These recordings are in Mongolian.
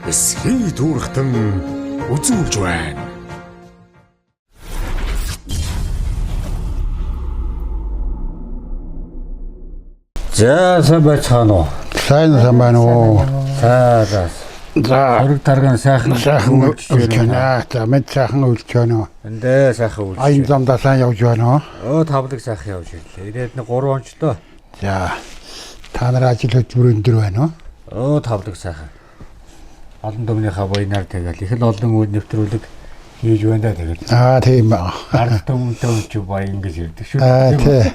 эсхий дүүрхтэн үзүүлж байна. За сайн байцгаана уу? Сайн байна уу? За. Хөрөг тарган сайхан үлж байна. За мэд сайхан үлж байна. Эндээ сайхан үлж. Аян замдаа сайн явж байна. Тавлаг сайхан явж ирлээ. Ирээд нэг 3 онцтой. За та нар ажил хөтөлбөр өндөр байна уу? Тавлаг сайхан. Олон төмнийхээ буйнаар тэгэл их л олон үйл нэвтрүүлэг хийж байна да тэгэл. Тийм байна. Ард төмөнтэй ч баян гэж ярьдаг шүү. Тий.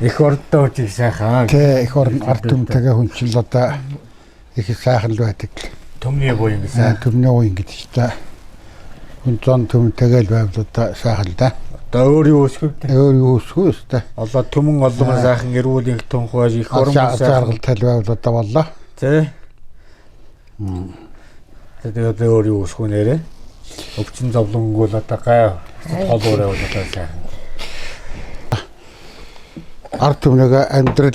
Их ордоо ч их сайхан. Тий, их орн ард төмтэйгээ хүнчил одоо их сайхан л байдаг. Төмний буян гэсэн. Төмний буян гэдэг ч та хүн зон төмтэйгээ л байвал одоо сайхан л да. Одоо өөр юу өсгөх вэ? Өөр юу өсгөх вэ та? Одоо төмөн олгон сайхан эрүүл их тунхаж их орон сайхан тал байвал одоо боллоо. Тий. Тэгээд өөр юу өсгөх нэрэ? Өвчин зовлонг бол одоо гай холуураа бол одоо сайхан. Ард түмнээ амьдрал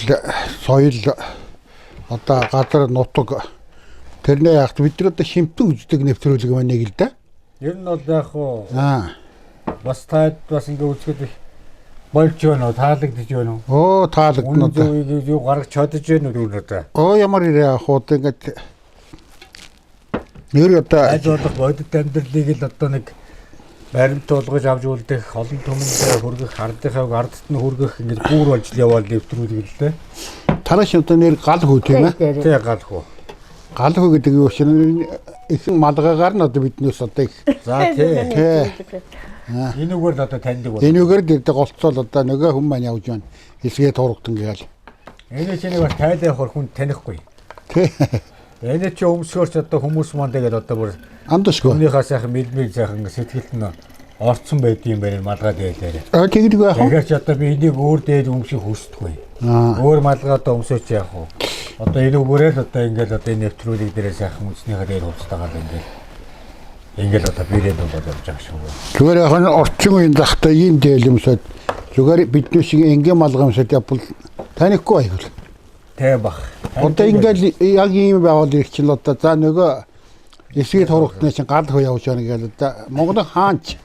соёл одоо газар нутаг тэрнээ яг бид нар одоо шимтэн үздэг нэвтрүүлэг маань нэг л да. Ер нь бол яг уу бас таад бас ингэ үзэхэд их болж байна уу, таалагдж байна уу? Таалагдна одоо. Юу гаргаж чадж байна уу одоо? Ямар ирээ хууд ингээд нэр одоо айж болох бодит амьдралыг л одоо нэг баримт тулгаж авч үлдэх олон түмэндээ хүргэх ардынхаа ардт нь хүргэх ингэж гүүр болж яваал нэвтрүүлэг л дээ. Танаас одоо нэр гал хүү тийм ээ? Тий гал хүү. Гал хүү гэдэг юу чинь их малгайгаар нь одоо биднээс одоо их. За тий. Энэгээр л одоо таньдаг бол. Энэгээр дэрдэг голцоол одоо нөгөө хүн маань явж байна. Хэсгээ турагдан гээл. Энэ чинь бас тайлах хүн танихгүй. Тий. Энэ чи өмсгөрч одоо хүмүүс маань тэгээд одоо бүр андашгүй. Өмнөхөө сайхан мэдмиг сайхан сэтгэлд нь орцсон байдığım байна малгай дээлээр. Тэгдэг байх уу? Тэгэхээр ч одоо би энийг өөр дээр өмсөх хүсдэггүй. Өөр малгайдаа өмсөж яах вэ? Одоо энэ өгөөрэй л одоо ингээл одоо энэ нэвтрүүлэг дээрээ сайхан үзнийхээ дээр хувцтайгаар ингээл одоо бирэд бол явж байгаа шүү. Зүгээр яг нь орчин үеийн захтай ийм дээлэмсэд зүгээр бидний шиг энгийн малгаймсад явбал танихгүй аягүй. Тэ бах. Одоо ингээл яг ийм байвал ирчихэл одоо за нөгөө эсгээ турагтны чинь гал хөө явж байгаа гэж одоо Монголын хаанч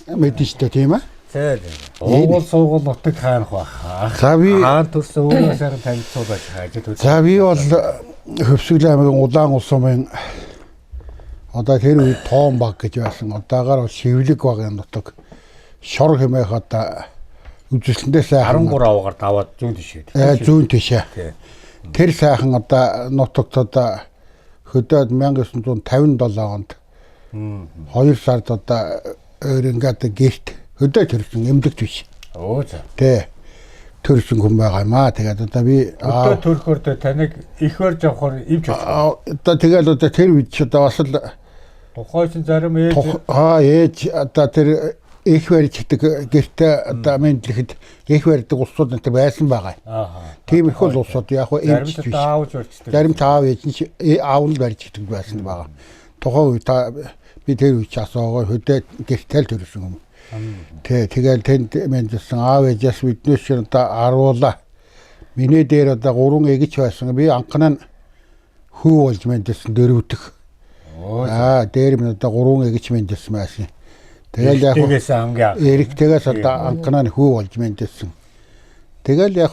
мэдэн штэ тийм ээ. Зэ. Монгол сургууль нутаг хаанах байх. За би хаан төрсөн өөрөө сайхан танилцуулж хаажид. За би бол Хөвсгөл аймгийн Улаан улс сумын одоо тэр үед тоон баг гэж байсан. Одоогаар бол Шивлэг багын нутаг шор хэмээх одоо үзэсгэлэнтэй сайхан 13 авгаар даваад зүүн тишээ. Зүүн тишээ. Тэр сайхан одоо нутагт одоо хөдөөд 1957 онд 2 сард одоо ингээд гэрт хөдөө төрсөн эмнэлэгт биш. За. Тэ. Төрсөн хүн байгаа юм аа. Тэгээд одоо би хөдөө төрөхөөр таныг ихвэр явахаар ивж байна. Одоо тэгэл одоо тэр үед ч одоо бас л тухайн зарим ээж ээж одоо тэр ихвэр чигдэг гэртээ одоо мэдлэхэд ихвэр гэдэг улсууд энэ байсан байгаа. Тийм их л улсууд яг хөө ээж биш. Зарим таав ээж нь аав нь барьж чигдэг байсан байгаа. Тухайн үед би тэр үед асуугаа хөдөө гэртэл төрсөн юм. Тэгэл тэнд мэдсэн аав ээжээс биднээс ч одоо аруулаа. Миний дээр одоо 3 эгч байсан. Би анхны хүү болж мэдсэн дөрөвдөх. Дээр минь одоо 3 эгч мэдсэн байсан. Тэгэл яг эрэгтэйгээс одоо анхны хүү болж мэдсэн. Тэгэл яг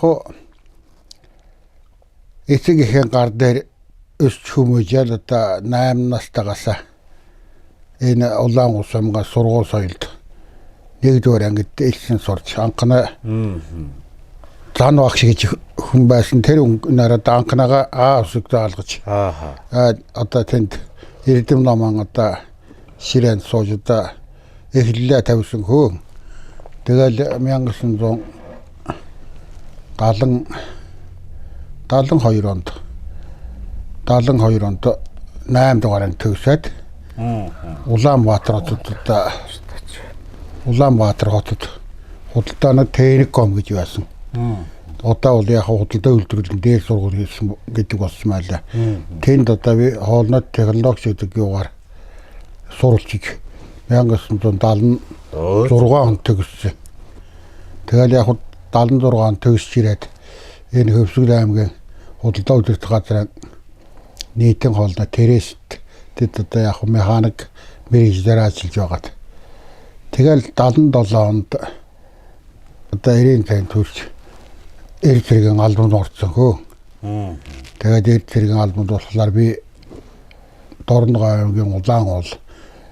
эцэг ихэн гар дээр өсч хүмүүжэл одоо 8 настайгаас энэ Улаан улс сумын сургууль соёлд нэгдүгээр ангид элсэн сурч анхны зан багш гэж хүн байсан. Тэр нараад анхнагаа усыг заалгаж одоо тэнд эрдэм номон одоо ширээн сууж одоо эхлэлээ тавьсан хөө. Тэгэл 1972 онд 8 дугаарыг төгсөөд Улаанбаатар хотод худалдааны техникум гэж байсан. Одоо бол яг худалдаа үйлдвэрлэлийн дээр сургууль хийсэн гэдэг болсон байлаа. Тэнд одоо би хоолнод технологи гэдэг юугаар суралцж 1976 онд төгссөн. Тэгэл яг 76 онд төгсч ирээд энэ Хөвсгөл аймгийн худалдаа үйлдвэрлэх газрын нийтийн хоолны Терест тэд одоо яг механик мэргэжлэр ажиллаж байгаад. Тэгэл 77 онд одоо 90 тань төрж эрд зэргийн албанд орсон хөө. Тэгээд эрд зэргийн албанд болохоор би Дорногой аймгийн Улаан уул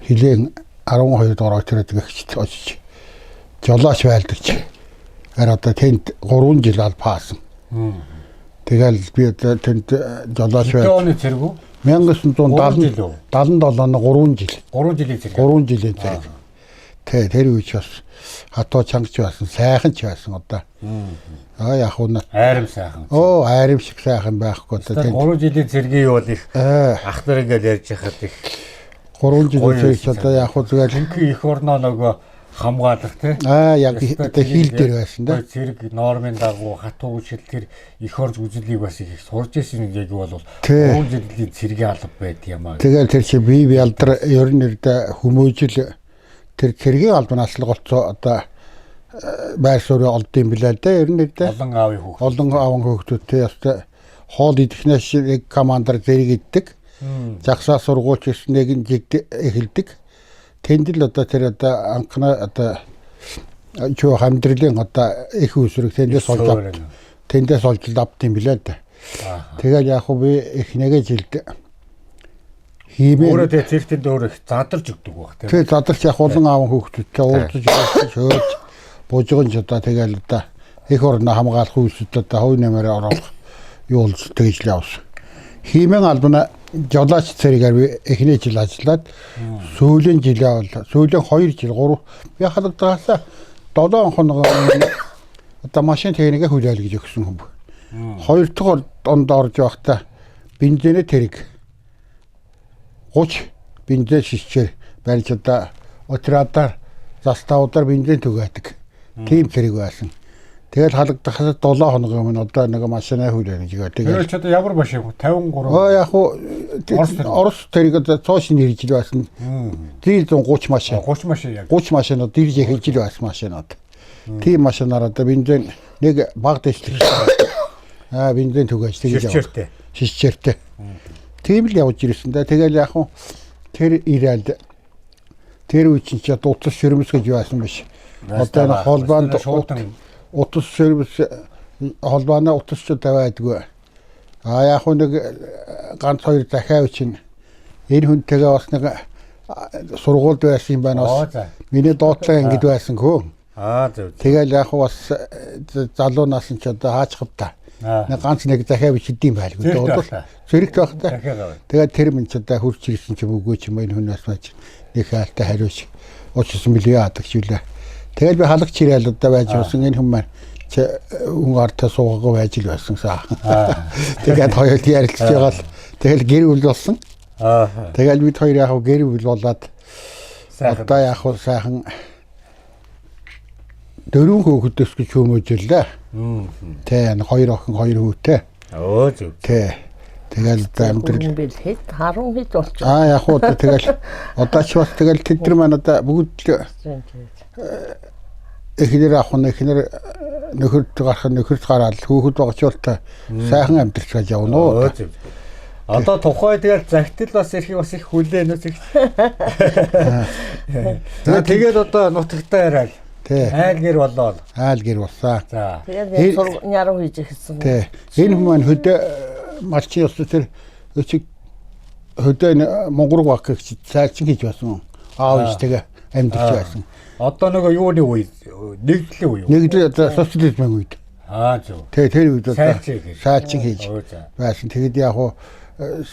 хилийн 12 дугаар отряд гэгчд очиж жолооч байлдагч. Одоо тэнд 3 жил албаасан. Тэгэл би одоо тэнд жолооч байл. Оны зэрэг үү? 1977 оны 3 жил. 3 жилийн зэрэг. 3 жилийн зэрэг. Тэр үеч бас хатуу чангч байсан, сайхан ч байсан одоо. Яг уу айрам сайхан. Айрам шиг сайхан байхгүй одоо тэнд 3 жилийн зэргийн юу бол их ах нар ингээд ярьж хахад их 3 жилийн зэрэг одоо яг уу зүгээр их орноо нөгөө хамгаалах тий. Яг одоо хил дээр байсан да. Зэрэг нормын дагуу хатуу шил тэр их орж үзлийг бас их сурж ирсэн яг бол 3 жилийн зэргийн алба байт юм аа. Тэгэл тэр чи бие ялдар ер нь хүмүүжил тэр цэргийн албанаас л голцоо одоо байр суурь олдсон билээ л да ер нь олон аавын хүүхд. Олон аавын хүүхдүүдтэй яста хоол идэхнээс яг командор зэрэг иддэг. Жагсаа сургууль ирснэг нь эхэлдэг. Тэнд л одоо тэр одоо анхны одоо чуу хамдрлын одоо их үсрэг тэндээс олж авт юм билээ да. Тэгэл яг хөө би эхнээгээ жилд хиймээ. Өөрөө тэр цэртэнд өөр их задарч өгдөг баг тийм. Тэгээ задарч яг олон аавын хүүхдүүдтэй уулзаж хөөж бужигч одоо тэгэл одоо их орно хамгаалах үйлсүүд одоо хувь нэмээр оруулах юу болж тэгж л явсан. Хиймэн албана жолооч цэрэгээр би эхний жил ажиллаад сүүлийн жилээ бол сүүлийн 2 жил 3 би халагдгаасаа 7 хоног одоо машин техникээ хүлээл гэж өгсөн юм. 2 дахь онд орж байхдаа бензинээ тэрэг 30 бензин шишчээр барьж одоо отрядаар заставуудаар бензин түгээдэг. Тим зэрэг байсан. Тэгэл халагдахаас 7 хоног өмнө одоо нэг машинаа хүлээн гэж байгаа. Тэгээд ч одоо ямар машин вэ? 53. Яг уу Орос тэрэг одоо цоошин ирж л байсан. Дил 130 машин. 30 машин яг. 30 машинууд ирж эхэлж л байсан машинууд. Тим машинаар одоо бензин нэг баг дэслэг. Бензин түгээж тэгж яваа. Шишчээртэй. Тийм л явж ирсэн да. Тэгэл яг уу тэр ирээд тэр үе чинь ч одоо утас ширмэс гэж байсан биш. Одоо холбоонд утас сервис холбооны утасчууд тавиадгүй. Яг нэг ганц хоёр захиав чинь энэ хүнтэйгээ бас нэг сургуульд байсан юм байна бас. Миний доотлоо ингэж байсан хөө. Зөв. Тэгэл яг бас залуунаас нь ч одоо хаачихв та. Нэг ганц нэг захиав шидэм байлгүй. Зэрэгт байх та. Тэгээд тэр минь ч одоо хурц ирсэн ч юм үгүй ч юм энэ хүнээс байж нэг хаалтай хариуч уучсан билээ адагч үлээ. Тэгэл би халагч ирээл одоо байж болсон энэ хүмүүс хүн артаа суугаагүй байж л байсан саа. Тэгээд хоёул ярилцж байгаа л тэгэл гэр бүл болсон. Тэгэл бид хоёр яг гэр бүл болоод одоо яг сайхан 4 хүүхэдээс гэж хүмүүжлээ. Тэ 2 охин 2 хүүтэй. Зөв. Тэгэл амьдрал бил хэд 10 хэд болж. Яг уу тэгэл одоо ч бас тэгэл тэд нар маань одоо бүгд эхнэр эхнэр нөхөрт гарах нөхөрт гараад хүүхэд багчуултаа сайхан амьдрч байж явна уу. Одоо тухай тэгэл загтал бас их хүлээнэ зүг. Тэгээд одоо нутагтаа яриад айл гэр болоо. Айл гэр болсаа. За. Тэгээд няруу хийж ирсэн. Энэ хүмүүс хөдөө малчин ёс тэр хөдөө Монгол баг гэж цаалчин хийж байсан. Аав ичтэйгээ амьдарч байсан. Одоо нөгөө юуны үе нэгдлийн үе. Нэгдлийн одоо социализмын үед. Зөв. Тэр үед одоо саалчин хийж байсан. Тэгэд яг уу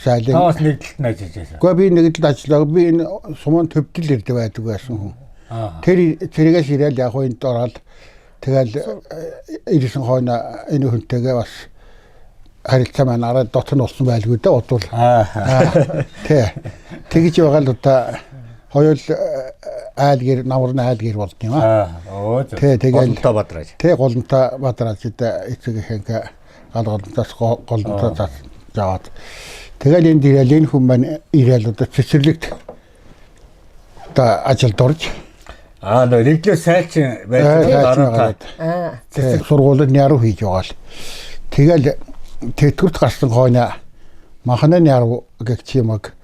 сайлын таас нэгдэлт нь ажиллаж байсан. Гэхдээ би нэгдэлт ажиллаа. Би энэ сумын төвдөл ирдэг байдаг байсан хүн. Тэрээс ирээл яг уу энд ороод тэгэл ирсэн хойно энэ хүнтэйгээ бас харилцаа маань арай дотор нь болсон байлгүй дээ бодвол. Тэгж байгаа л одоо хоёул айл гэр намрын айл гэр болд юм тэгэл голонтой бадраж. Голонтой бадраж эцэг ихэнх голонтоос голонтоо жаад. Тэгэл энд ирээл энэ хүн маань ирээл одоо цэцэрлэгт одоо ажилд орж нэгдлээ сайлчин байж цэцэг сургуулиуд яруу хийж байгаа л. Тэгэл тэтгэврт гарсан хойно махны яруу гэгч юмэг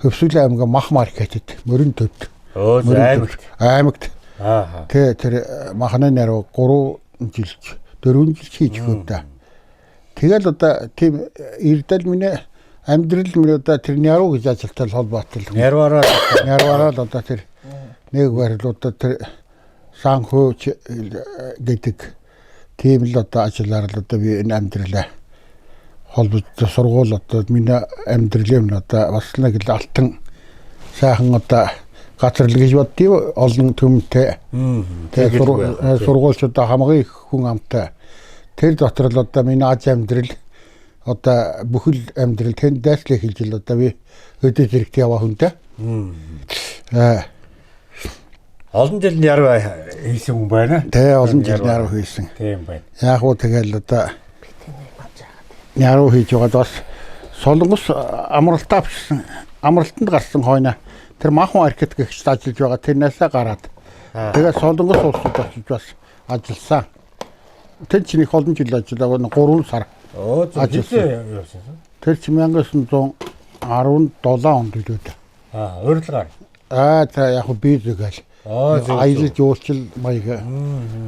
Хөвсгөл аймгийн мах маркетэд мөрөн төвд. Аймагт. Тэр махны нэрөө 3 жил 4 жил хийж өгдөө. Тэгэл одоо тийм эрдэл миний амьдрал минь одоо тэр няруу гэж ажилтал холбоотой. Нярвараа л одоо тэр нэг барилуудаа тэр санхүүч гэдэг тийм л одоо ажиллаар л одоо би энэ амьдралаа холбоотой сургууль одоо миний амьдралын одоо бас нэг л алтан сайхан одоо газар л гэж боддгийг олон төмтэй. Тэгээд сургуульч одоо хамгийн их хүн амтай. Тэр дотор л одоо миний аж амьдрал одоо бүхэл амьдрал тэнд дайслыг хэлж л одоо би өдөө зэрэгт яваа хүнтэй. Олон жил яруу хийсэн хүн байна. Тэ олон жил яруу хийсэн. Тийм байна. Яг уу тэгэл одоо яруу хийж байгаад бас солонгос амралтаа авчихсан. Амралтанд гарсан хойно тэр махан маркет гэгч ажиллаж байгаа тэрнээсээ гараад тэгээ солонгос улсад очиж бас ажилласан. Тэр чинь их олон жил ажиллагаа 3 сар. Ажилласан. Тэр чинь 1917 онд үлээд. Урилгаар. За яг би зүгэл. Аялал жуулчил маяг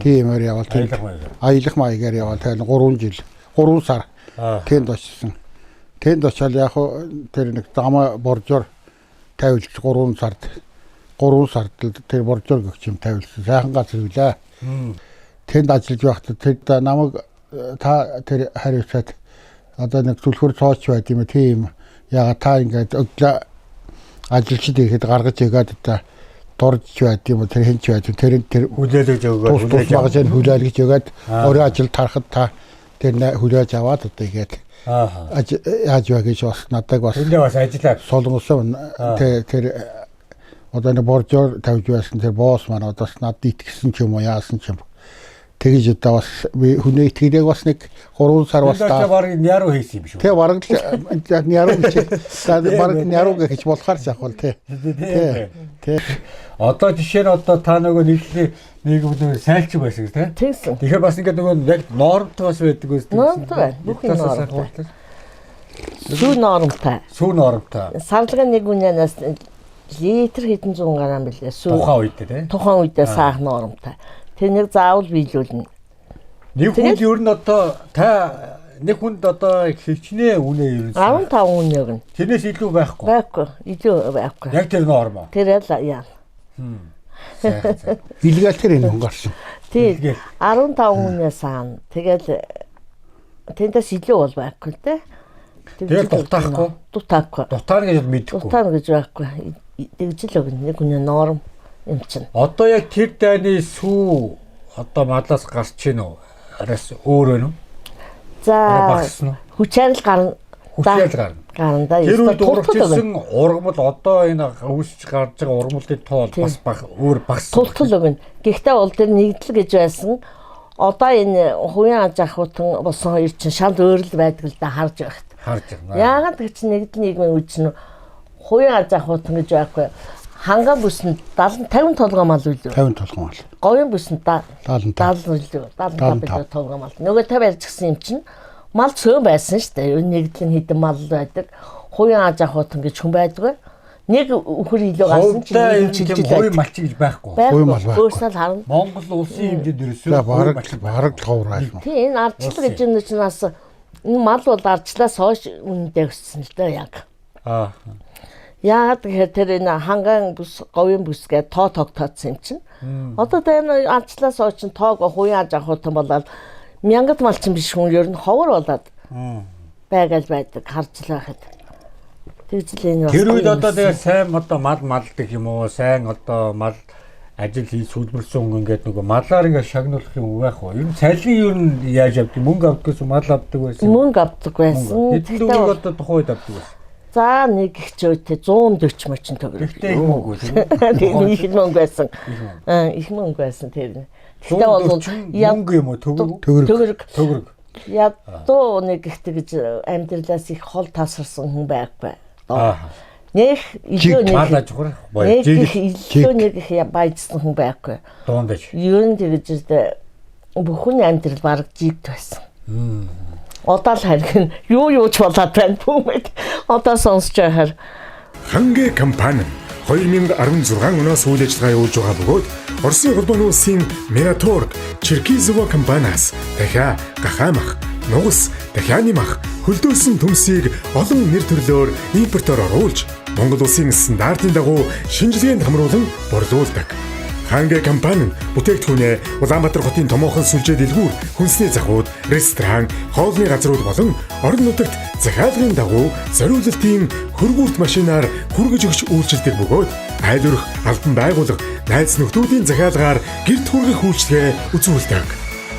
тиймэр явал аялах маягаар явал тэр 3 жил 3 сар тэнд очсон. Тэнд очил яг тэр нэг дама боржоор тавилж 3 сард тэр боржоор гөгч юм тавилсан. Сайхан газар үлээ. Тэнд ажиллаж байхдаа тэр намайг та тэр хариуцаад одоо нэг түлхүүр цооч байт юм тийм яга та ингээд өглөө ажилчид ирэхэд гаргаж игээд одоо дурж байт юм тэр хинч байт тэр хүлээлгэж өгөөд хүлээлгэж өгөөд өөрөө ажил тарахад та тэр хүлээж аваад одоо игээд яаж вэ гэж бас надад бас ажиллаа солонгосон тэр одоо нэг боржоор тавьж байсан тэр босс маань одоо надад итгэсэн ч юм уу яасан ч юм тэгэж одоо бас хүний итгэлийг бас нэг 3 сар бас та барыг няруу хийсэн юм шүү. Тэ бараг няруу гэж бараг няруу гэж болохоор ч явах тий. Тий. Одоо жишээ нь одоо та нөгөө нэг сайлч байсан тий. Тэгсэн. Тэгэхээр бас ингээд нөгөө яг нормтой бас байдаг үстэй. Нормтой байна. Бүхэн нормтой. Сүү нормтой. Сарлагын нэг үнэнээс литр хэдэн зуун грамм билээ. Тухайн үед тий. Тухайн үедээ саах нормтой. Тэр нэг заавал биелүүлнэ. Нэг хүн ер нь одоо та нэг хүнд одоо хичнээн үнэ ерөнхийдөө 15 үнэ өгнө. Тэрнээс илүү байхгүй. Байхгүй. Илүү байхгүй. Яг тэр норм аа. Тэр яа. Билгээл тэр энэ хонгарсан. Тийм. 15 үнэ саана. Тэгэл тэндээс илүү бол байхгүй те. Тэгэл дутаахгүй. Дутаана гэж мэдхгүй. Дутаана гэж байхгүй. Тэгжил өгнө. Нэг үнэ норм юм чинь. Одоо яг тэр дайны сүү одоо мадлаас гарч ийн үү? Араас өөр өнө. За хүчээр л гарна. Гарна да. Тэр үед урагчсан ургамал одоо энэ үүсч гарч байгаа ургамлын тоол бас өөр багс. Тултал өгнө. Гэхдээ бол тэр нэгдэл гэж байсан. Одоо энэ хувийн аж ахуйтан болсон хоёр чинь шал өөр л байдаг л да харж байна. Яагаад гэж нэгдэл нийгмийн үеч нь хувийн аж ахуйтан гэж байхгүй. Ханган бүсэнд 50 толгой мал үлээ. 50 толгой мал. Говийн бүсэнд 70 үлээ. 75 толгой мал. Нөгөө 50 ярьжсэн юм чинь мал цөөн байсан шүү дээ. Нэгдлэн хэдэн мал байдаг. Хувийн аж ахуйтан гэж хүн байдаг. Нэг өхөр илүү гарсан чинь чилжил хувийн малч гэж байхгүй. Хувийн мал байхгүй. Өөрснөө харна. Монгол улсын хэмжээнд ерөөсөө бараг говраа юм. Тийм энэ ардчлал гэж юм чинь бас энэ мал бол ардчлаас хойш үнэндээ өссөн л дээ яг. Яагаад гэхээр тэр энэ ханган бүс говийн бүс гэдэг тоо тогтоодсон юм чинь. Одоо энэ ардчлаас хойш чинь тоог хувийн аж ахуйтан болоод мянгад малчин биш хүн ер нь ховор болоод байгаад байдаг харж л байхад. Тэгжл энэ бас. Тэр үед одоо тэгээ сайн одоо мал малдаг юм уу? Сайн одоо мал ажил хийж сүлбэрсэн хүн ингээд нөгөө малаар ингээд шагнуулах юм байх уу? Ер нь цалин ер нь яаж авдаг? Мөнгө авдаг гэсэн мал авдаг байсан. Мөнгө авдаг байсан. Хэдэн төгрөг одоо тухайн үед авдаг байсан. За нэг хчөөтэй 140 мөрчин төгрөг. Тэгтээ их мөнгө үү? Тийм их мөнгө байсан. Их мөнгө байсан тэр. Тэгтээ бол мөнгө юм уу? Төгрөг. Ядуу нэг ихтэй гэж амьдралаас их хол тасарсан хүн байхгүй. Нэг илүү нэг мал аж ахуй илүү нэг их баяжсан хүн байхгүй. Доондаж. Ер нь тэгэж бүхэн амьдрал бараг жигт байсан. Одоо л харин юу ч болоод байна бүмэд. Одоо сонсож байхаар Хангэ компани 2016 оноос үйл ажиллагаа явуулж байгаа бөгөөд Оросын холбооны улсын Miratorg, Черкизово компаниас дахиад гахаамах, нугас, дахианы мах, хөлдөөсөн төмсийг олон нэр төрлөөр импортоор оруулж Монгол улсын стандартын дагуу шинжилгээнд хамруулан борлуулдаг. Хангэ компани бүтээгдэхүүнээ Улаанбаатар хотын томоохон сүлжээ дэлгүүр, хүнсний захууд, ресторан, хоолны газрууд болон орон нутагт захиалгын дагуу зориулалтын хөргүүрт машинаар хүргэж өгч үйлчилдэг бөгөөд айлөрөх албан байгууллага, найз нөхдүүдийн захиалгаар гэрт хүргэх үйлчилгээ үзүүлдэг.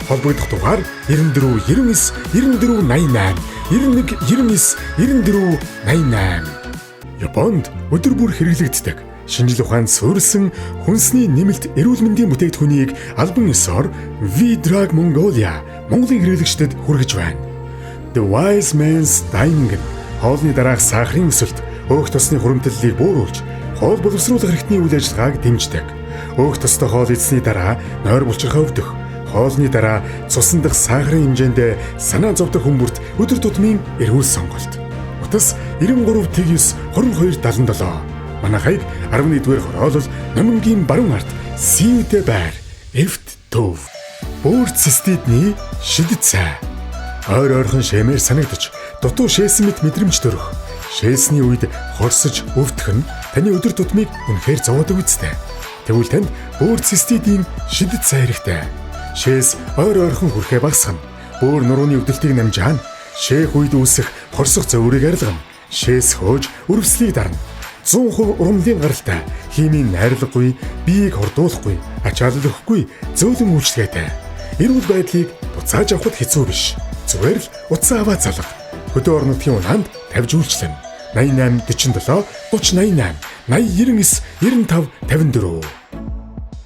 Холбогдох дугаар 94 99 94 88 91 99 94 88. Японд өдөр бүр хэрэглэгддэг шинжил ухаанд суурилсан хүнсний нэмэлт эрүүл мэндийн бүтээгдэхүүнийг албан ёсоор V-Drug Mongolia Монголын хэрэглэгчдэд хүргэж байна. The Wise Man's Dining хоолны дараах сахарын өсөлт, өөх тосны хуримтлалыг бууруулж, хоол боловсруулах хэрэгтний үйл ажиллагааг дэмждэг. Өөх тостой хоол идсэний дараа нойр булчирхай өвдөх, хоолны дараа цусан дахь сахарын хэмжээнд санаа зовдох хүмүүрт өдөр тутмын эрүүл сонголт. Утас 93-9 2277. Манайхыг 11-р хороолол Номингийн баруун ард Сивдэ байр Эвт төв. Бөөр цистидний шидэт цай. Ойр ойрхон шэмээр санагдаж, дутуу шээсэн мэт мэдрэмж төрөх. Шээсний үед хорсож өвдөх нь таны өдөр тутмыг үнэхээр зовоодог үстэй. Тэгвэл танд бөөр цистидийн шидэт цай хэрэгтэй. Шээс ойр ойрхон хүрхээ багасгана. Бөөр нурууны өвдөлтийг намжаана. Шээх үед үүсэх хорсох зоврыг арилгана. Шээс хөөж өрөвслийг дарна. 100% урамлын гаралтай, химийн найрлаггүй, биеийг хордуулахгүй, ачааллахгүй, зөөлөн үйлчлэгээтэй. Эрүүл байдлыг буцааж авахд хэцүү биш. Зүгээр л утсаа аваад залга. Хөдөө орон нутгийн унаанд тавьж үйлчлэн. 88 47 30 88 80 99 95 54.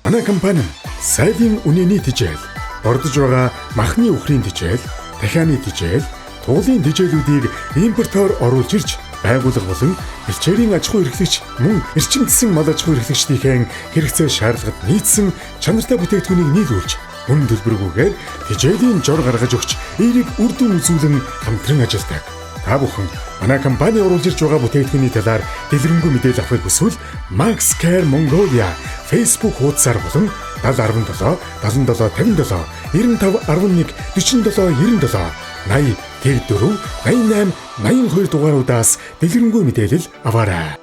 Манай компани сайлын үнэний тэжээл, ордож байгаа махны үхрийн тэжээл, дахианы тэжээл, туулын тэжээлүүдийг импортоор оруулж ирж байгууллага болон бэлчээрийн аж ахуй эрхлэгч мөн эрчимдсэн мал аж ахуй эрхлэгчдийн хэрэгцээ шаардлагад нийцсэн чанартай бүтээгдэхүүнийг нийлүүлж мөн төлбөргүйгээр тэжээлийн жор гаргаж өгч эерэг үр дүн үзүүлэн хамтран ажилладаг. Та бүхэн манай компани оруулж ирж байгаа бүтээгдэхүүний талаар дэлгэрэнгүй мэдээлэл авахыг хүсвэл Max Care Mongolia Facebook хуудасаар болон 7017 7757 95 11 47 97 80 Тэг4 88 82 дугааруудаас дэлгэрэнгүй мэдээлэл аваарай.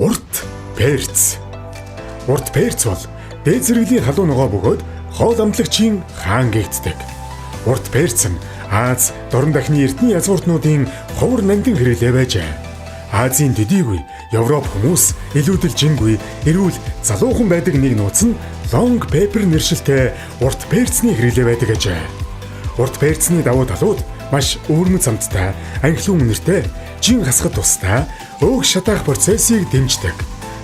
Урт перц. Урт перц бол дээд зэрэглэлийн халуун ногоо бөгөөд хоол амтлагчийн хаан гэгддэг. Урт перц нь Аз, дорн дахны эрдэнэ язгууртнуудын ховор нандин хэрэглээ байжээ. Азийн төдийгүй Европ хүмүүс илүүдэл жингүй эрүүл залуухан байдаг нэг нууц нь long pepper нэршилтэй урт перцний хэрэглээ байдаг ажээ. Урт перцний давуу талууд маш өвөрмөц амттай, анхлын үнэртэй, жин хасахад тустай, өөх шатаах процессыг дэмждэг.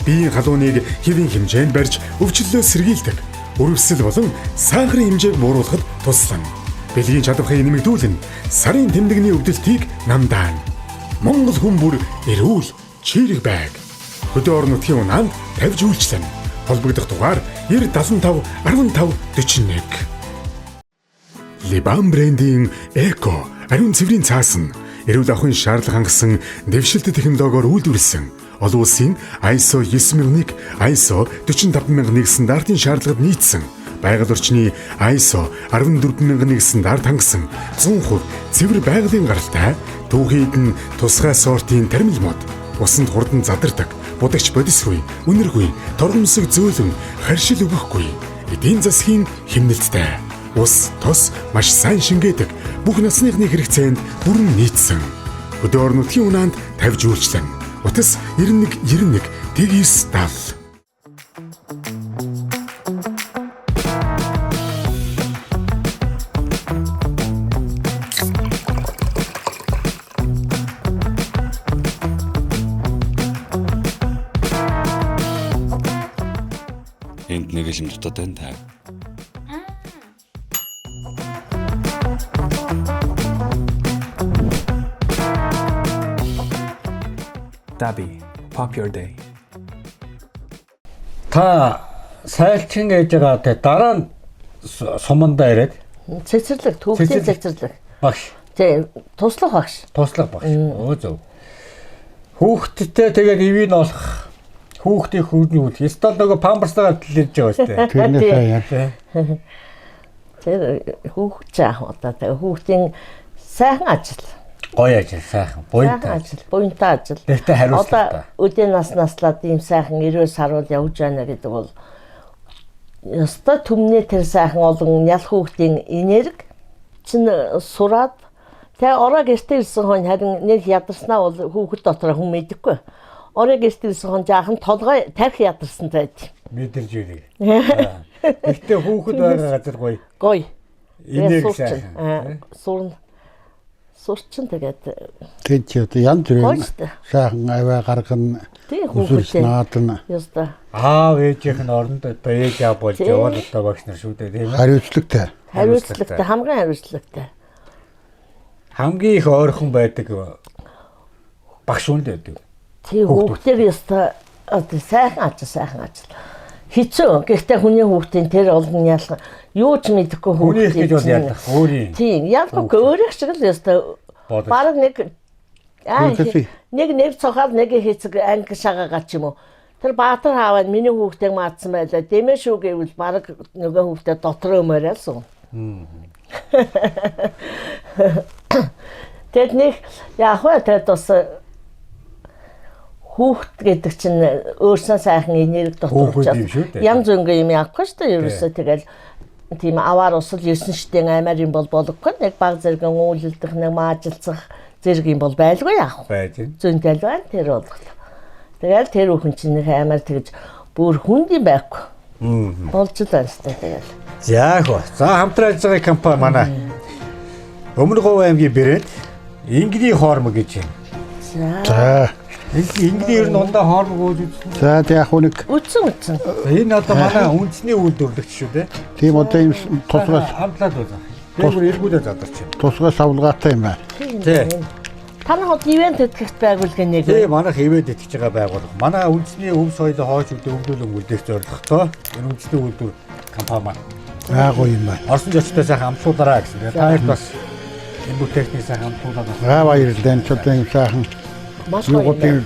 Биеийн халууныг хэвийн хэмжээнд барьж өвчлөлөө сэргийлдэг. Өрөвсөл болон сахарын хэмжээг бууруулахад туслана. Бэлгийн чадварыг нэмэгдүүлэн сарын тэмдэгний өвдөлтийг намдаана. Монгол хүн бүр эрүүл чирэг байг. Хөдөө орон нутгийн унаанд тавьж үйлчлэн. Холбогдох дугаар 9075 15 41. Liban брендийн Эко ариун цэврийн цаас нь эрүүл ахуйн шаардлага хангасан дэвшилт технологиор үйлдвэрлэсэн. Олон улсын ISO 9001, ISO 45001 стандартын шаардлагад нийцсэн. Байгаль орчны ISO 14001 стандарт хангасан 100% цэвэр байгалийн гаралтай, түүхийд нь тусгай сортын тармил мод, усанд хурдан задардаг, будагч бодисгүй, үнэргүй, торгомсог зөөлөн, харшил өгөхгүй, эдийн засгийн хэмнэлттэй. Ус, тос маш сайн шингээдэг, бүх насныхны хэрэгцээнд бүрэн нийцсэн. Хөдөө орон нутгийн унаанд тавьж үйлчлэн. Утас 91 9970. Энд нэг л юм дутаад байна та. Dabi, pop your day. Та сайлчин гэж байгаа те дараа нь сумандаа ирээд Цэцэрлэг, төвхний цэцэрлэг. багш Тий, туслах багш. Туслах багш. Өө зөв. Хүүхдтэй тэгээд ивийг олох. Хүүхдийн хөвний үл. Эсвэл нөгөө памперсаа тэлж байгаа шүү дээ. тэрнээсээ яа. Тэр хүүхд жаах одоо тэгээ хүүхдийн сайхан ажил. Гоё ажил, сайхан, буянтай. Буянтай ажил. Тэгтээ хариуцлагатай. Одоо өдөө наслаад ийм сайхан 90 саруул явж байна гэдэг бол ёстой түмнээ тэр сайхан олон ял хүүхдийн энерги чинь сураад тэгээ ороо гэртээ ирсэн хон харин нэг ядарснаа бол хүүхэд дотроо хүн мэдэхгүй. Ороо гэртээ ирсэн хон жаахан толгой тарих ядарсан байд. Мэдэрж ирээ. Тэгтээ хүүхэд байгаа газар гоё. Гоё. Энерги сайхан. Сурчин тэгээд Тэг чи одоо янз бүрийн гоёстой. сайхан аваа гаргана. Тийм Үсэлс хүүхдээ. наадна. Ёстой. Аав ээжийнх нь оронд одоо ээж аав болж яваад одоо багш нар шүү дээ тийм ээ. Хариуцлагатай. Хариуцлагатай, хамгийн хариуцлагатай. Хамгийн их ойрхон байдаг багш үнд байдаг. Тийм хүүхдээр ёстой одоо сайхан ажил. Хэцүү. Гэхдээ хүний хүүхдийн тэр олон ялах юу ч мэдэхгүй Хүний их гэж бол яах өөрийн. Тийм, ялгаагүй өөрийнх шиг л ёстой. Бодож. Бараг Үнэхээр. нэг цохол нэг хэцэг анги шагаагаа ч юм уу. Тэр Баатар хааваа миний хүүхдийг маадсан байлаа. Дэмэ шүү гэвэл бараг нөгөө хүүхдээ дотроо өмөрөөсөн. Тэгэд нэг яах вэ? Тэгэд бас хүүхд гэдэг чинь өөрсөө сайхан энерги Хүүхэд юм шүү дотор дээ. янз бүрийн юм яахгүй шүү дээ. Ерөөсөө тэгэл тийм аваар усал 9 штийн аймаар юм бол болохгүй. Нэг баг зэрэгэн үүлэлдэх, нэг маажилцах зэрэг юм бол байлгүй яах вэ? Байж байна. Зүйнтэй л байна тэр бодлоо. Тэгэл тэр хүн чинь нэг аймаар тэгж бүр хүнд юм байхгүй. Болж л байна шүү дээ тэгэл. За яг ба. За хамтран ажиллагаа компани манай Өмнө Говь аймгийн брэнд Ингли хоормо гэж юм. За. Ингли ер нь ундаа хоормог ууж үзсэн. За тэг яг нэг Үтсэн. Энэ одоо манай үндэсний үйлдвэрлэгч шүү дээ. тийм одоо юм тусгай Хамтлаад үзэх. Тэгвэр эргүүлээ задарч байна. тусгай савлгаатай юм байна. Тий. Танай хот ивент тэтгэгч байгуулгын нэг. Тий, манайх хивэд итгэж байгаа байгууллага. Манай үндэсний өв соёлыг хойш өвдөлөн үлдээх зорилготой энэ үндэсний үйлдвэр компани маань. Гайгүй юм байна. Орсон зочдтой сайхан амтуулаарай гэсэн. Та хэд бас энэ бүтээгтний сайхан амтуулаад байна. Гай баярлалаа. Ч одоо юм сайхан Маш гоё. юугуудын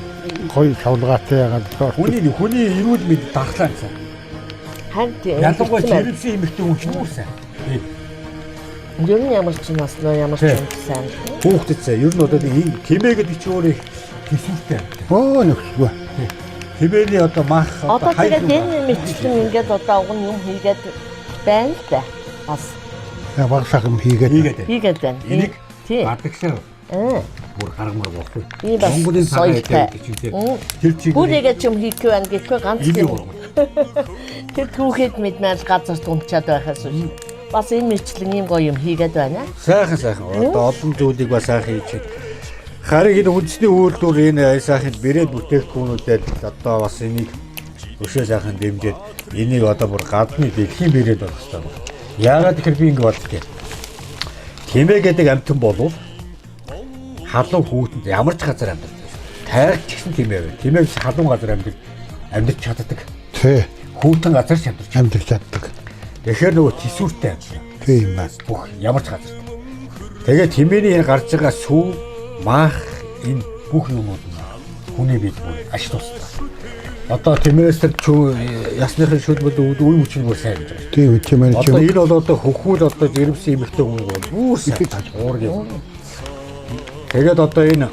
гоё савлгаатай ягаад Хүний эрүүл мэнд дархлаа гэсэн. Харин тийм. Ялангуяа жирэмсэн эмэгтэй хүн ч үүрсэн. Ер нь ямар ч наснаа ямар ч юм сайн. Хүүхдэд сая ер нь одоо энэ хэмээ гэдэг чи өөрөө хэсүүртэй. оо нөхсгөө. Хэмээний одоо мах Одоо хайр тэгээд энэ мэдчлэн ингээд одоо уг юм хийгээд байна л да. Бас Баг сахам хийгээд. хийгээд байна. Энийг тий. гадагшаа бүр харгамар болохгүй. Энэ бас Монголын цагаан соёлтой. гэдэг чинь тэр чиг Бүрээгээ ч юм хийхгүй байна гэхгүй ганц илүү тийм. гоо. Тэр түүхэд мэднэл газар тунчаад байхаас үү. Бас энэ мэдчлэн ийм гоё юм хийгээд байна. Сайхан. Одоо олон зүйлийг бас сайхан хийж. Харин энэ үндэсний үйлдвэр энэ сайхан брэнд бүтээгдэхүүнүүдэд одоо бас энийг өшөө сайхан дэмжиж энийг одоо бүр гадны дэлхийн брэнд болох хэрэгтэй байна. Яагаад тэгэхээр би ингэ боддгийг. Хэмээ гэдэг амьтан болов халуун хүүтэнд ямар ч газар амьдардаг. Тайрч гэсэн хэмээ байна. Хэмээ гэсэн халуун газар амьдарч чаддаг. Тий. Хүүтэн газар ч Амьдарч чаддаг. Тэгэхээр нөгөө тисүүртэй амьдарч. Тийм байна. Бүх ямар ч газар. Тэгээд хэмээний энэ гарч байгаа сүү, мах энэ бүх юмуд нь хүний биед бүр аш тустай. Одоо тэмээс тэр ясныхын шүлбэд үе мөчн бүр сайн гэж байна. Тийм тийм байна. Одоо энэ бол одоо хөхүүл одоо жирэмсэн эмэгтэй хүн бол бүр сайн уур юм. Тэгээд одоо энэ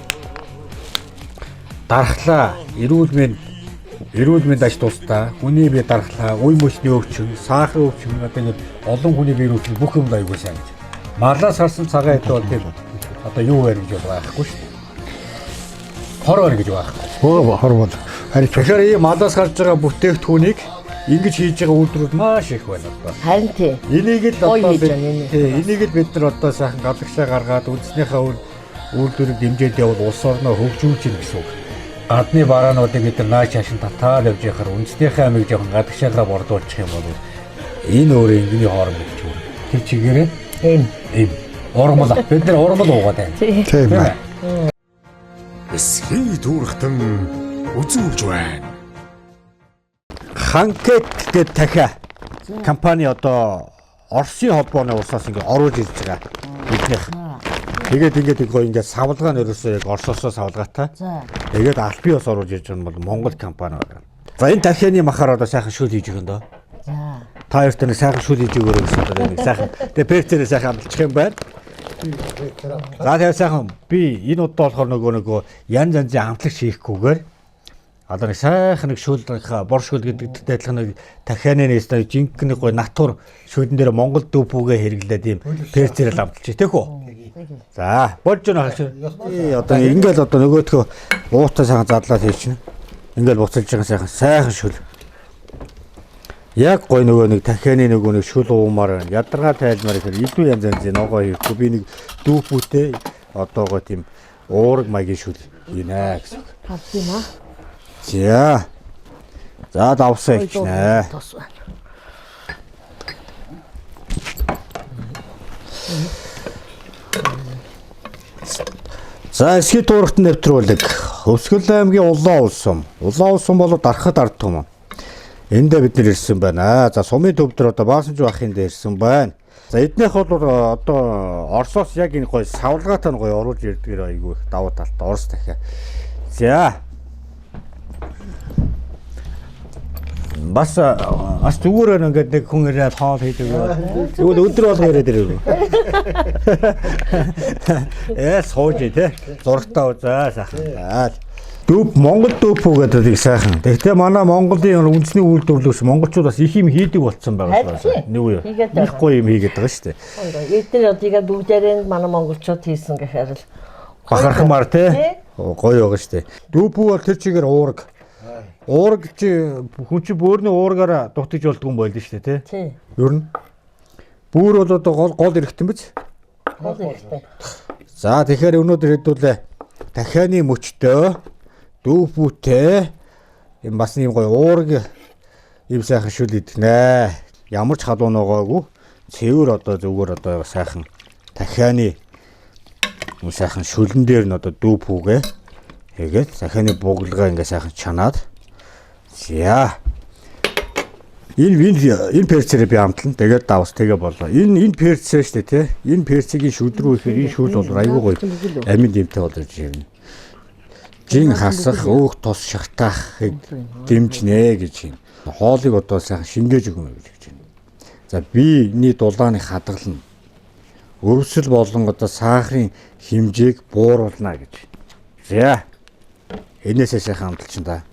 дархлаа, эрүүл мэнд аж тустай, хүний бие дархлаа, үе мөчний өвчин, сахарын өвчин одоо ингэ олон хүний бие өвчин бүх юм аягүй сайн гэж. Марлаас харсан цагаан хэд бол тийм одоо юу вэ гэж байхгүй шүү дээ. Хор байна гэж байхгүй. Хорвол. Харин Тэгэхээр ийм марлаас гарч байгаа бүтээгдэхүүнийг ингэж хийж байгаа үйлдвэрүүд маш их байна одоо. Харин тий. Энийг л Гоё одоо хийж байна энэ. энийг л бид нар одоо сайхан гадагшаа гаргаад үндэснийхээ үйлдвэрийг дэмжиж явал улс орноо хөгжүүлж ийн гэсэн үг. Гадны бараануудыг бид нар нааш хашин татаад явж яхаар үндэснийхээ амийг жоохон гадагшаагаа бордуулчих юм бол энэ өөрөө ингийн хоорон гэж үү. Тэр чигээрээ ийм урмал бид нар урмал уугаад байна. тийм байна. Эсхий дүүрхтэн үзүүлж байна. Ханкет гэдэг дахиа компани одоо Оросын холбооны улсаас ингэ оруулж ирж байгаа. Биднийх Тэгээд ингээд гоё ингээд савлгаа нэрөөсөө яг Оросоос савлгаатай. За. Тэгээд Алби бас оруулж ирж байгаа нь бол Монгол компани байна. За энэ дахианы махаар одоо сайхан шүл хийж өгөн дөө. За. Та хоёрт нэг сайхан шүл хийж өгөөрэй гэсэн одоо нэг сайхан. Тэгээд перцээрээ сайхан амтчих юм байна. За тэгээд сайхан би энэ удаа болохоор нөгөө янз янзын амтлагч хийхгүйгээр одоо нэг сайхан нэг шүлийнхаа бор шүл гэдэгт адилхан нэг дахианы нэстэ жинхэнэ гоё натур шүлэн дээр Монгол дүүпүүгээ хэрэглээд ийм перцээрээ амталж тийх үү? За болж байна хаач. Одоо ингээл одоо нөгөөдхөө уутаа сайхан задлаад хийчихнэ. Ингээл буцалж байгаа сайхан шүл. Яг гой нөгөө нэг дахианы нөгөө нэг шүл уумаар ядаргаа тайлмаар ихээр илүү янз янзын ногоо хийхгүй би нэг дүүпүүтэй одоо гоо тийм уураг маягийн шүл хийнэ гэсэн. Тавьна. За. За давсаа ичнэ. За эсхий дуурахт нэвтрүүлэг. Өвсгөл аймгийн Улаан улсум. Улаан улсум бол дарахад ард түмэн. Эндээ бид нэр ирсэн байна. За сумын төв дээр одоо Баасанж бахын дээр ирсэн байна. За эднийх бол одоо Оросоос яг энэ гоё савлгаатай нь гоё оруулж ирдгээр айгүй их давуу талтай Орос дахиа. За. Бас зүгээр ингээд нэг хүн ирээд хоол хийдэг. Тэгвэл өдөр болго ирээд ирээ. Сууж тий. Зургатаа үзээ сайхан. Дүүп Монгол дүүп гэдэг их сайхан. Тэгтээ манай Монголын үндэсний үйлдвэрлэгч монголчууд бас их юм хийдэг болцсон байгаа байна. Нэг үе. Их гоё юм хийгээд байгаа шүү дээ. Эдгээр одыга бүгдээрээ манай монголчууд хийсэн гэхээр л бахархмаар тий. Гоё байгаа шүү дээ. Дүүп бол тэр чигээр уураг. Уураг чи хүн чи бөөрийн уурагаараа дутаж болдгоо юм байл шүү дээ тий. Ер нь бөөр бол одоо гол эргэтэн биз? Гол эргэтэн. За тэгэхээр өнөөдөр хэдүүлээ дахианы мөчтөө дүүпүүтэй юм бас юм гоё уураг юм сайхан шүл идэнэ. Ямар ч халуун ногоогүй цэвэр одоо зүгээр одоо сайхан дахианы юм сайхан шүлэн дээр нь одоо дүүпүүгээ хийгээд дахианы бугалгаа ингээ сайхан чанаад. За. Энэ перцээр би амтлан тэгээд давс тэгээ болоо. Энэ перцээр шүү дээ тий. Энэ перцгийн шүдрүү ихээр энэ шүүл бол айгүй гоё амин дэмтэй болж ирнэ. Жин хасах, өөх тус шахтаахыг дэмжнэ гэж юм. Хоолыг одоо сайхан шингээж өгнө гэж байна. За биений дулааны хадгална. Өвсөл болон одоо сахарын хэмжээг бууруулна гэж. За. Энээсээ сайхан амталчин да.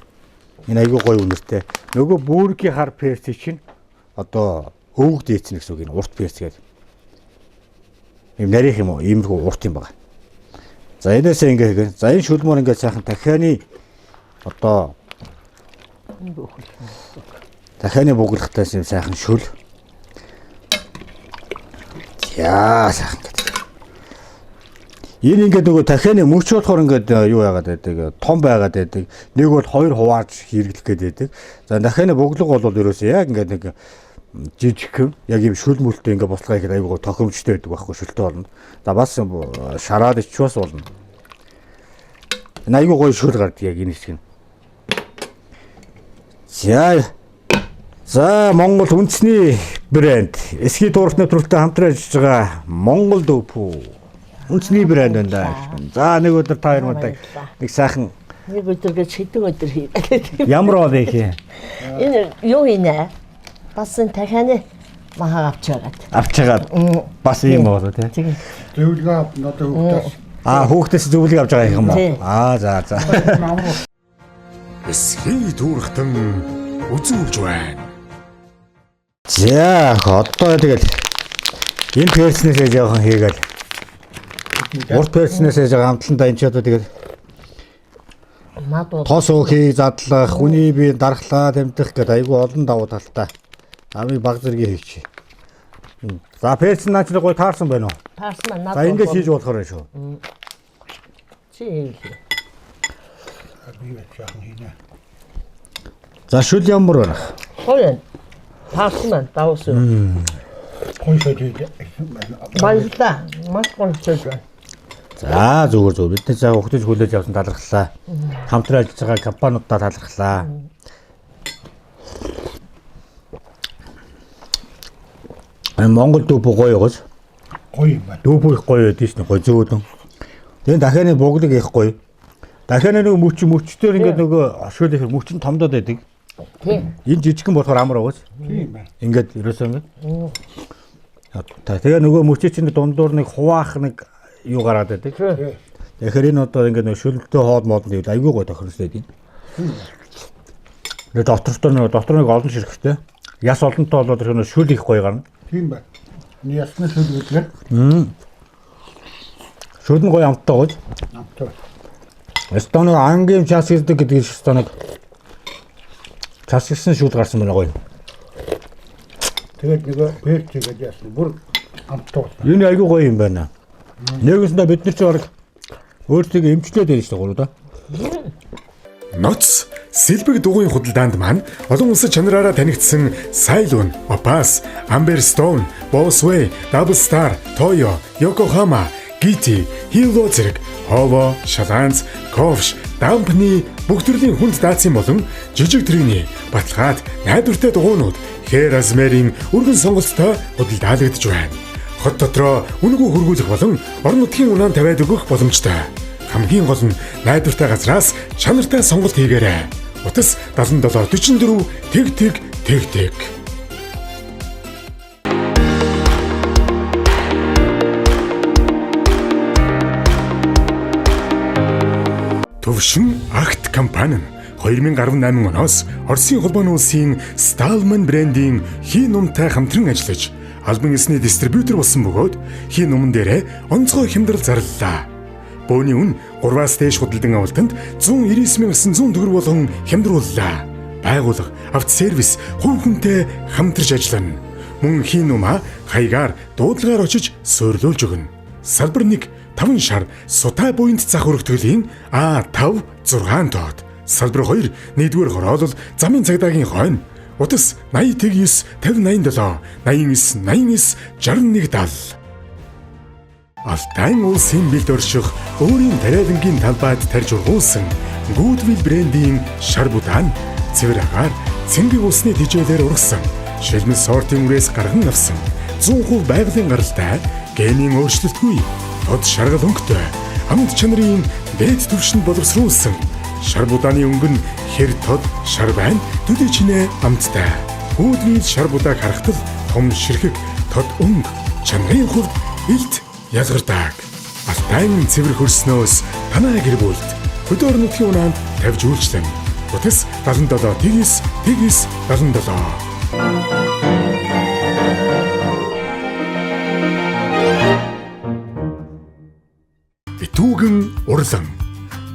Энэ айгүй гоё үнэртэй. Нөгөө бүүргийн хар перц чинь одоо өвөг дээцнэ гэсэн үг энэ урт перц гэдэг. Ийм нарийнх юм уу? Иймэрхүү урт юм байна. За энээсээ ингээ хийгээ. За энэ шүлмөр ингээ сайхан дахианы одоо дахианы буглахтай юм сайхан шүл. Яа сайхан гэдэг. Энэ ингээд нөгөө дахианы мөч болохоор ингээд юу яагаад байдаг том байгаад байдаг. Нэг бол хоёр хувааж хэрэглэх гээд байдаг. За дахианы буглаг бол ерөөсөө яг ингээд нэг жижигхэн яг юм шүл мүлтэй ингээд буцалгаа ихэд аягүй тохиомжтой байдаг байхгүй шүлтэй болно. За бас шараад ичвас болно. Энэ аягүй гоё шүл гардаг яг энэ хэсэг нь. За Монгол үндэсний брэнд эсхий дуурах нэвтрүүлэгтэй хамтран ажиллаж байгаа Монгол дүүпүү үндэсний брэнд байна да. За нэг өдөр та хоёр мдаг нэг сайхан нэг өдөр гэж хэдэн өдөр хийгээд. Ямар бол их юм? Энэ юу хийнэ? Бас энэ дахианы махаа авчаагаад бас юм болоо тий. Зөвлөгөө надад хүүхдээс Хүүхдээс зөвлөгөө авч байгаа юм ба. За. Эсхий дүүрхтэн үзүүлж байна. За одоо тэгэл энэ перцнээсээ жоохон хийгээл. Урт перцнээсээ жоохон амтлантаа энэ ч одоо тэгэл тос өөхий задлах, хүний бие дарахлаа тэмдэх гэдэг айгүй олон давуу талтай. Амиг баг зэрэг хийчих. За перц наач гоё таарсан байна уу? Таарсан байна. За ингэж хийж болохоор шүү. Чи За шүл ямар байна? Гоё. Таарсан байна. Давс. Хойшоо Баярлалаа. Маш гоё байна. За зүгээр. Бидний цаа хөгтөж хүлээж авсан талархлаа. Хамтран ажиллаж байгаа компаниудаа талархлаа. Монгол дүүп гоё гоос. Гоё юм байна. Дүүбүү их гоё байдсан шнэ, гоё зөөлөн. Тэгээ дахианы буглаг их гоё. Дахианы нэг мөчтөр ингээд нөгөө ашгүй их мөч нь томдоод байдаг. Тийм. Энэ жижигхэн болохоор амар байгаач. Тийм байна. Ингээд ерөөсөө ингээд. Тэгээ нөгөө мөчөө чинь дундуур нэг хуваах нэг юу гараад байдаг. Тэгэхээр энэ одоо ингээд нэг шүлэлттэй хоол модны айгүй гоё тохирсон байдаг. Тэгээ дотор нэг олон ширхтэй. Яс олонтой болоод тэр шүл их гоё гарна. Тийм байна. Ясны шүл гэдэг. Шүл нь гоё амттай гоё. Амттай. Эстоног ангийн час ирдэг гэдэг эстоног час ирсэн шүл гарсан байна гоё. Тэгээд нэг бэрт тэгээд яасан бүр амттай. Энэ айгүй гоё юм байна. Нэгэнсэндээ бид нар ч баг өөрсдөө эмчлээд байл шүү дээ гурав да. Ноц Сэлбэг дугуйн худалдаанд маань олон улсын чанараараа танигдсан Сайлун, Опас, Amber Stone, Bosway, Double Star, Toyo, Yokohama, Giti, Hilo зэрэг Hovo, Шаланц, Ковш, Дампны бүх төрлийн хүнд даацын болон жижиг тэрэгний баталгаад найдвартай дугуйнууд Хэр Азмерийн өргөн сонголттой худалдаалагдж байна. Хот дотроо үнэгүй хөргүүлэх болон орон нутгийн унаан тавиад өгөх боломжтой. Хамгийн гол нь найдвартай газраас чанартай сонголт хийгээрэй. Утас 77 44 тэг. Төвшин Акт компани нь 2018 оноос Оросын холбооны улсын Stallman брендийн хий нумтай хамтран ажиллаж албан ёсны дистрибьютор болсон бөгөөд хий нуман дээрээ онцгой хямдрал зарлалаа. Бөөний үн 3-аас дээш худалдан авалтанд 199,900 төгрөг болгон хямдрууллаа. Байгууллага автосервис хувь хүнтэй хамтарч ажиллана. Мөн хий нумаа хаягаар дуудлагаар очиж суйрлуулж өгнө. Салбар 1 5 шар Сутай буйнд зах өргөтгөлийн А5 6 тоод. Салбар 2 1-р хороолол замын цагдаагийн хойно. Утас 89 5087 89 89 61 70. Алтай улсын бэлд орших өөрийн тариалангийн талбайд тарж ургуулсан Goodwill брендийн шар будаан цэвэр агаар цэнгэг усны тижээлээр ургасан шилмэл сортын үрээс гарган авсан 100% байгалийн гаралтай генийн өөрчлөлтгүй тод шаргал өнгөтэй амт чанарын дээд түвшинд боловсруулсан шар будааны өнгө нь хэр тод шар байна төдий чинээ амттай Goodwill шар будааг харахад том ширхэг тод өнгө чанарын хувьд илт ялгардаг. Алтайн цэвэр хөрснөөс танай гэр бүлд хөдөр нутгийн унаанд тавьж үйлчлэн. Утас 77 тэгс 77. Битүүгэн урлан.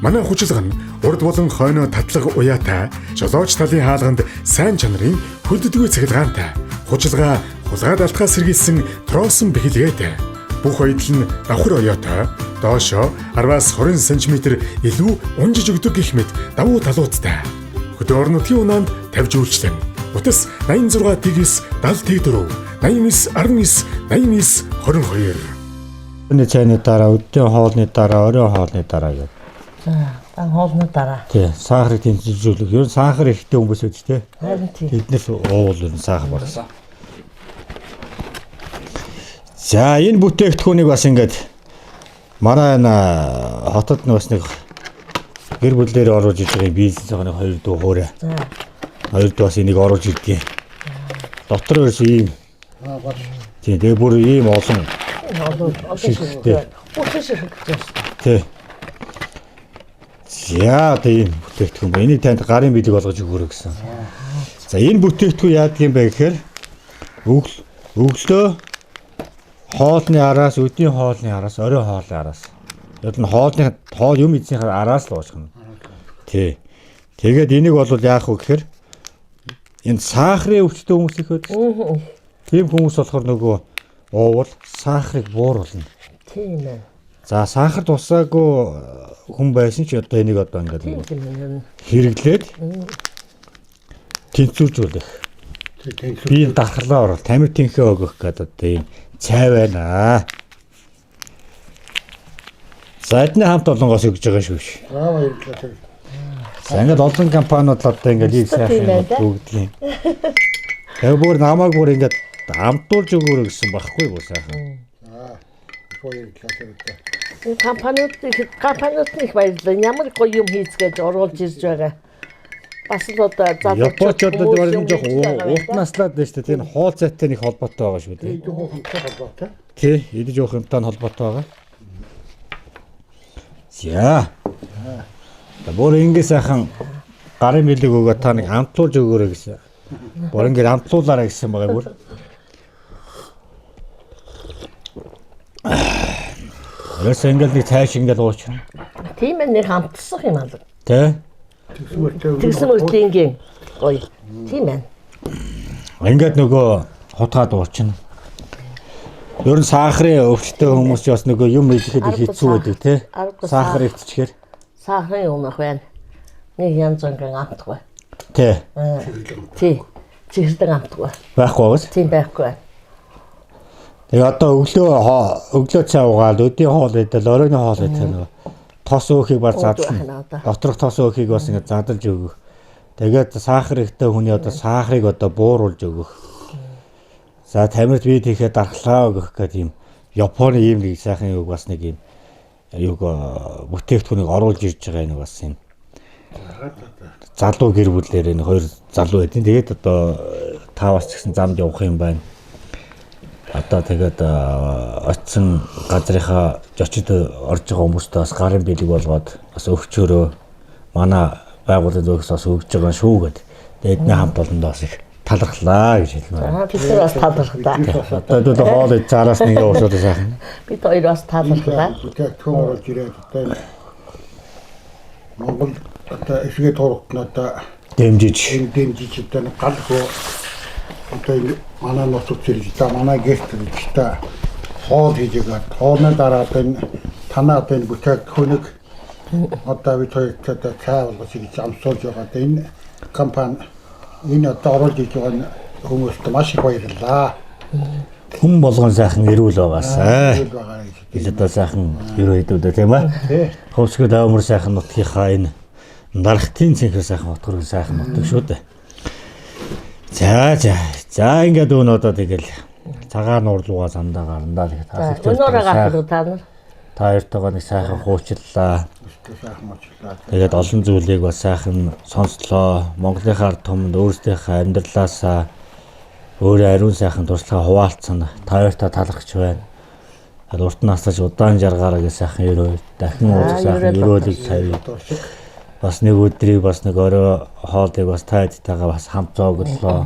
Манай хүчилга нь урд болон хойноо татлага уяатай, жолооч талын хаалганд сайн чанарын хөдөлгөөн цахилгаантай. Хүчилга хулгайд алтгаас сэргийлсэн тросон бэхэлгээтэй. Бүх ойдол нь давхар оёотой, доошоо 10-аас 20 см илүү унжиж өгдөг гэх мэт давуу талуудтай. Хөдөө орон нутгийн унаанд тавьж үйлчлэн. Утас 86 тэгс 74 89 19 89 22. Өний цайны дараа, өдний хоолны дараа, оройн хоолны дараа гэдэг. За, хоолны дараа. Тий, сахарыг тэнцвэрлэх. Ер нь сахар ихтэй хүмүүс үү тий. Харин тийм. Тэднээс уул сахар болсон. За энэ бүтээгдэхүүнийг бас ингээд манай хотод бас нэг гэр бүлээр оруулж иж байгаа бизнесийн нэг 2 дүү хөөрэ. За. 2 дүү бас энийг оруулж ирдэг. Дотор ерөөс ийм. Тийм тэгээ бүр ийм олон ширхэгтэй. Тий. За тийм бүтээгдэхүүн ба энийг танд гарын бэлэг болгож өгөөрэй гэсэн. За энэ бүтээгдэхүүн яадаг юм бэ гэхээр өглөө хоолны араас, өдний хоолны араас, оройн хоолны араас. Яг нь хоол юм эзнийхээ араас л уушгана. Тий. Тэгээд энийг бол яах вэ гэхээр энэ сахарын өвчтөе хүмүүс их байдаг. Тийм хүмүүс болохоор нөгөө уувал сахарыг бууруулна. Тийм ээ. За сахар тусаагүй хүн байсан ч одоо энийг одоо ингээд хэрэглээд тэнцвэржүүлэх. Би дахлаа орол тамир тэнхээ өгөх гэдэг одоо ийм цай байна. За эдний хамт олонгоос өгж байгаа шүү. Баярлалаа. За ингээд олон компаниуд л одоо ингээд ийм сайхан өгдөг. Тэгээ бүр намайг бүр ингээд амтуулж өгөөрэй гэсэн байхгүй юу сайхан. компаниуд их баярлалаа. Ямар гоё юм хийцгээж оруулж ирж байгаа. Бас л одоо Японочдод бол энэ жоох урт наслаад байна шүү дээ. Тэр хоол цайтай нэг холбоотой байгаа шүү дээ. Идэж уух юмтай холбоотой. Тий, идэж уух юмтай холбоотой байгаа. За. Бүр ингэ сайхан гарын мэлэг өгөө та нэг амтлуулж өгөөрэй гэсэн. Бүр ингэ амтлуулаарай гэсэн байгаа бүр. Яс ингэ нэг цааш ингэ уучрна. тийм ээ нэг хамтсах юм аа. Тэ? Тэгсэн мөртингийн гоё. Тийм ээ. Ингээд нөгөө хутгаад уучна. Ер нь сахарын өвчтөй хүмүүс ч бас нөгөө юм идэхэд их хэцүү байдаг тий. Сахар өвччихээр. Сахарын өмнөх байна. Нэг янз бүрийн амтх бай. Тий. Тий. Чихэрдэг амтх бай. Байхгүй бас. Тийм байхгүй. Тэгээ одоо өглөө цай уугаад өдний хоол идэл оройн хоол идэх нөгөө тос өөхийг бар задлна. Доторх тос өөхийг бас ингэ задлж өгөх. Тэгээд сахар ихтэй хүний одоо сахарыг одоо бууруулж өгөх. За тамирт бид хийхэд дархлаа өгөх гэдэг юм Японы ийм нэг сайхан юг бас нэг юм юг бүтээгдэхүүнийг оруулж ирж байгаа нэг бас юм. Залуу гэр бүлээр энэ хоёр залуу байдیں۔ Тэгээд одоо таавас ч гэсэн замд явах юм байна. Одоо тэгээд очсон газрынхаа жочид орж байгаа хүмүүстээ бас гарын бэлэг болгоод бас өвчөөрөө манай байгууллагын зөвс бас өгж байгаа шүү гэд. Тэгээд эдний хамт олондоо бас их талархлаа гэж хэлмээр. Бид нар бас талархлаа. Одоо хоол заараас нэг уусаад сайхан. Бид хоёр бас талархлаа. Бүтээгдэхүүн оруулж ирээд одоо Монгол одоо эсгээ тургад нь одоо дэмжиж одоо гал хөө одоо манай нутагт зэрэг манай гэрт та хоол хийж байгаа. Хоолны дараа энэ танаа энэ бүтээгдэхүүнийг одоо бид хоёр одоо цаа болгож хийж амсуулж байгаа. Энэ компани энэ одоо оруулж ирж байгаа хүмүүст маш их баярлалаа. Хүн болгон сайхан эрүүл байгаасаа. Бид одоо сайхан ерөө хэдүүдээ тийм ээ. Хөвсгөл аамар сайхан нутгийнхаа энэ нархтын цэнхэр сайхан утгыг сайхан нутг шүү дээ. За ингээд өн одоо тэгэл цагаан нуурлуугаа сандаа гарандаа тэгээд таасагч. Өнөөрөө гахлуу та нар. Та хоёртойгоо нэг сайхан хуучлаа. Тэгээд олон зүйлийг бас сайхан сонслоо. Монголынхаа ард түмэнд өөрсдийнхээ амьдралаасаа өөрөө ариун сайхан туршлага хуваалцсан. Та хоёртаа талархаж байна. Тэгээд урт наслаж удаан жаргаараа гэж сайхан ерөө дахин уулзах сайхан ерөөлийг тавь. Бас нэг өдрийг бас нэг орой хоолыг бас тайдтайгаа бас хамт зооглолоо.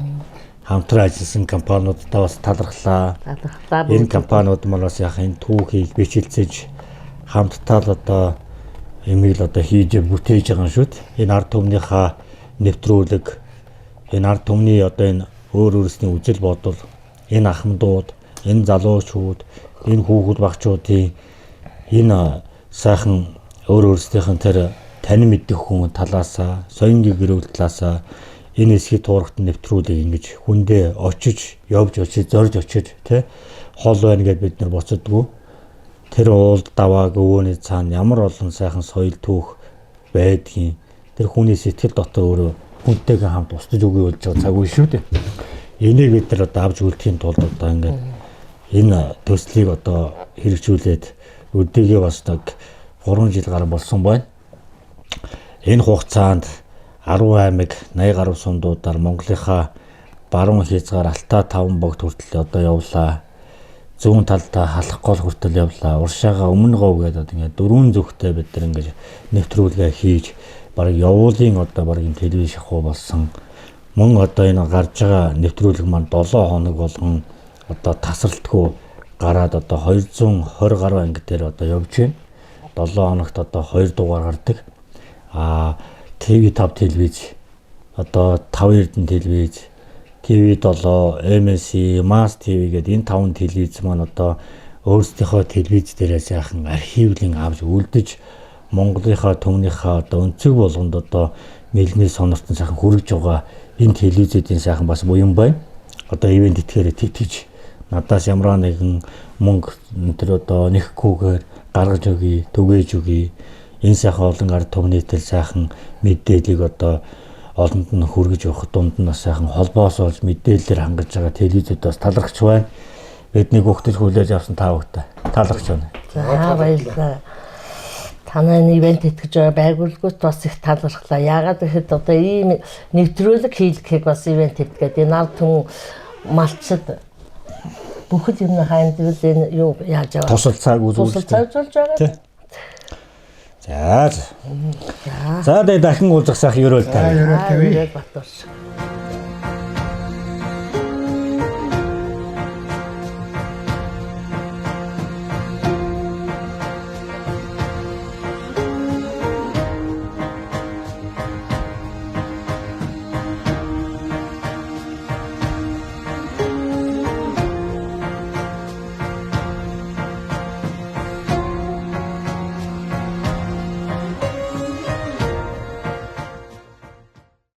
Хамтран ажилласан компаниудаа бас талархлаа. Энэ компаниуд маань бас яхаа энэ түүхийг бичлцэж хамтдаа л одоо эмийг л одоо хийж бүтээж байгаа юм шүү дээ. Энэ ард түмнийхаа нэвтрүүлэг, энэ ард түмний одоо энэ өөр өөрсний үжил бодол, энэ ахмадууд, энэ залуучууд, энэ хүүхэд багчуудын энэ сайхан өөр өөрсдийнх нь тэр танин мэддэг хүн талаасаа, соёнгийн гэрүүл талаасаа энэ эсхий туурагт нэвтрүүлэг ингэж хүндээ очиж, явж очиж, зорж очиж тий хол байна гэдээ бид нар боцодгүй. Тэр уулд давааг өвөөний цаана ямар олон сайхан соёл түүх байдгийг тэр хүний сэтгэл дотор өөрөө хүнтэйгээ хамт устж өгөөлж байгаа цаг үе шүү дээ. Энийг бид нар одоо авч үлдэхийн тулд одоо ингээд энэ төслийг одоо хэрэгжүүлээд өдөөгээ бас нэг 3 жил гарсан болсон байна. Энэ хугацаанд 10 аймаг 80 гаруй сундуудаар Монголынхаа баруун хязгаар Алтай 5 богд хүртэл одоо явлаа. Зүүн талдаа халах гол хүртэл явлаа. Уршаага өмнө гов гэдэг ингээд 4 зүгтээ бид нар ингээд нэвтрүүлгээ хийж бараг явуулын одоо бараг энэ телевиз шахуу болсон. Мөн одоо энэ гарч байгаа нэвтрүүлэг маань 7 хоног болгон одоо тасралтгүй гараад одоо 220 гаруй анги дээр одоо явж байна. 7 хоногт одоо 2 дугаар гардаг. TV5 телевиз одоо 5 эрдэнэ телевиз, TV7, MSC, Mass TV гэдэг энэ 5 телевиз маань одоо өөрсдийнхөө телевиз дээрээ сайхан архивлын авч үлдэж Монголынхаа төмнийхээ одоо өнцөг болгонд одоо нэлмэл сонортон сайхан хүрэж байгаа энэ телевизүүдийн сайхан бас буян байна. Одоо ивент итгэхээр тэтгэж надаас ямар нэгэн мөнгө тэр одоо нэхгүйгээр гаргаж өгье, түгээж өгье. Энэ сайхан олон ард түмнийтэл сайхан мэдээллийг одоо олонд нь хүргэж явах дунд нь бас сайхан холбоос олж мэдээлэлээр хангаж байгаа телевизүүд бас талархаж байна. Бидний хүүхдэд хүлээж авсан та бүхэнд таалагч байна. За баярлалаа. Танай ивент итгэж байгаа байгууллагууд бас их талархлаа. Яагаад гэхэд одоо ийм нэвтрүүлэг хийлгэхийг бас ивент хийгээд энэ ард түмэн малчид бүхэл юм хайндвал энэ юу яаж яваа. Тусал цаг үзүүлж байгаа. За. За тэгээд дахин уулзах сайхан ерөөл тавь. Ерөөл Батуурш.